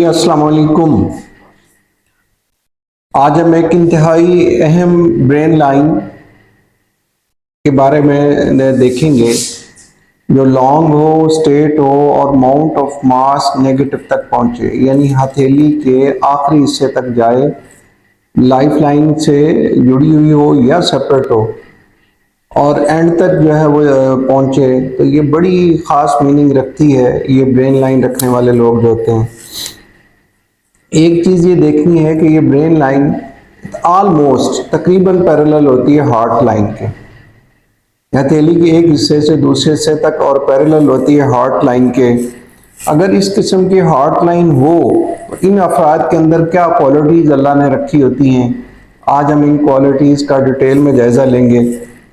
السلام علیکم۔ آج ہم ایک انتہائی اہم برین لائن کے بارے میں دیکھیں گے جو لانگ ہو، اسٹیٹ ہو اور ماؤنٹ آف ماس نیگیٹو تک پہنچے، یعنی ہتھیلی کے آخری حصے تک جائے، لائف لائن سے جڑی ہوئی ہو یا سیپریٹ ہو اور اینڈ تک جو ہے وہ پہنچے۔ تو یہ بڑی خاص میننگ رکھتی ہے یہ برین لائن رکھنے والے لوگ جو ہوتے ہیں۔ ایک چیز یہ دیکھنی ہے کہ یہ برین لائن آلموسٹ تقریباً پیرالل ہوتی ہے ہارٹ لائن کے، ہتھیلی کے ایک حصے سے دوسرے حصے تک، اور پیرالل ہوتی ہے ہارٹ لائن کے۔ اگر اس قسم کی ہارٹ لائن ہو، ان افراد کے اندر کیا کوالٹیز اللہ نے رکھی ہوتی ہیں، آج ہم ان کوالٹیز کا ڈیٹیل میں جائزہ لیں گے۔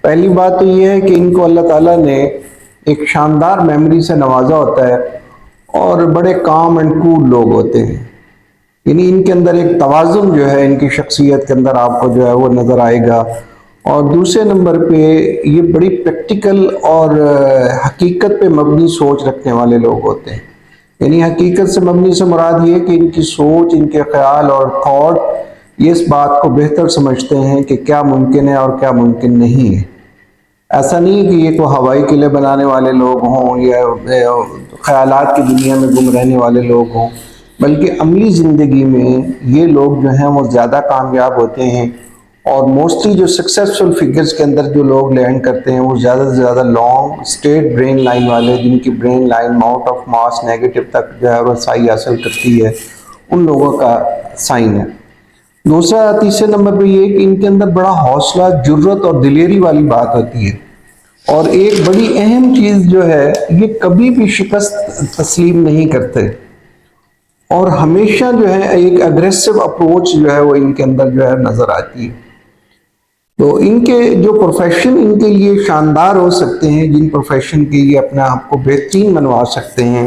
پہلی بات تو یہ ہے کہ ان کو اللہ تعالیٰ نے ایک شاندار میموری سے نوازا ہوتا ہے اور بڑے کام اینڈ کول لوگ ہوتے ہیں، یعنی ان کے اندر ایک توازن جو ہے ان کی شخصیت کے اندر آپ کو جو ہے وہ نظر آئے گا۔ اور دوسرے نمبر پہ یہ بڑی پریکٹیکل اور حقیقت پہ مبنی سوچ رکھنے والے لوگ ہوتے ہیں، یعنی حقیقت سے مبنی سے مراد یہ کہ ان کی سوچ، ان کے خیال اور تھاٹ یہ اس بات کو بہتر سمجھتے ہیں کہ کیا ممکن ہے اور کیا ممکن نہیں ہے۔ ایسا نہیں ہے کہ یہ کوئی ہوائی قلعے بنانے والے لوگ ہوں یا خیالات کی دنیا میں گم رہنے والے لوگ ہوں، بلکہ عملی زندگی میں یہ لوگ جو ہیں وہ زیادہ کامیاب ہوتے ہیں۔ اور موسٹلی جو سکسیسفل فگرز کے اندر جو لوگ لینڈ کرتے ہیں وہ زیادہ سے زیادہ لانگ اسٹیٹ برین لائن والے، جن کی brain line Mount of mass negative تک جو ہے رسائی حاصل کرتی ہے، ان لوگوں کا سائن ہے۔ دوسرا، تیسرے نمبر پہ یہ کہ ان کے اندر بڑا حوصلہ، جرت اور دلیری والی بات ہوتی ہے۔ اور ایک بڑی اہم چیز جو ہے، یہ کبھی بھی شکست تسلیم نہیں کرتے اور ہمیشہ جو ہے ایک اگریسو اپروچ جو ہے وہ ان کے اندر جو ہے نظر آتی ہے۔ تو ان کے جو پروفیشن ان کے لیے شاندار ہو سکتے ہیں، جن پروفیشن کے لیے اپنے آپ کو بہترین بنوا سکتے ہیں،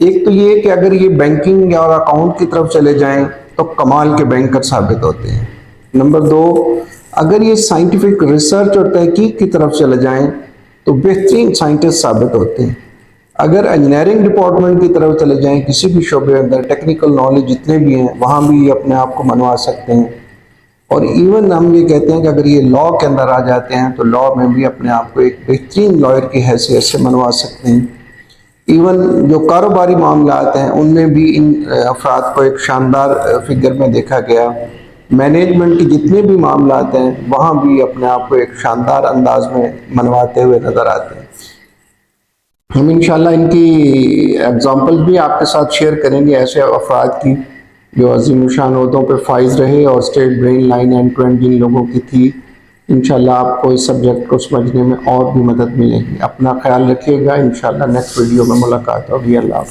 ایک تو یہ کہ اگر یہ بینکنگ اور اکاؤنٹ کی طرف چلے جائیں تو کمال کے بینکر ثابت ہوتے ہیں۔ نمبر دو، اگر یہ سائنٹیفک ریسرچ اور تحقیق کی طرف چلے جائیں تو بہترین سائنٹسٹ ثابت ہوتے ہیں۔ اگر انجینئرنگ ڈپارٹمنٹ کی طرف چلے جائیں، کسی بھی شعبے اندر ٹیکنیکل نالج جتنے بھی ہیں وہاں بھی یہ اپنے آپ کو منوا سکتے ہیں۔ اور ایون ہم یہ کہتے ہیں کہ اگر یہ لاء کے اندر آ جاتے ہیں تو لاء میں بھی اپنے آپ کو ایک بہترین لائر کی حیثیت سے منوا سکتے ہیں۔ ایون جو کاروباری معاملات ہیں ان میں بھی ان افراد کو ایک شاندار فگر میں دیکھا گیا۔ مینجمنٹ کے جتنے بھی معاملات ہیں وہاں بھی اپنے آپ کو ایک شاندار انداز میں منواتے ہوئے نظر آتے ہیں۔ ہم انشاءاللہ ان کی ایگزامپل بھی آپ کے ساتھ شیئر کریں گے، ایسے افراد کی جو عظیم الشان عہدوں پہ فائز رہے اور state brain line end to end جن لوگوں کی تھی۔ انشاءاللہ آپ کو اس سبجیکٹ کو سمجھنے میں اور بھی مدد ملے گی۔ اپنا خیال رکھیے گا، انشاءاللہ نیکسٹ ویڈیو میں ملاقات ہوگی۔ اللہ حافظ۔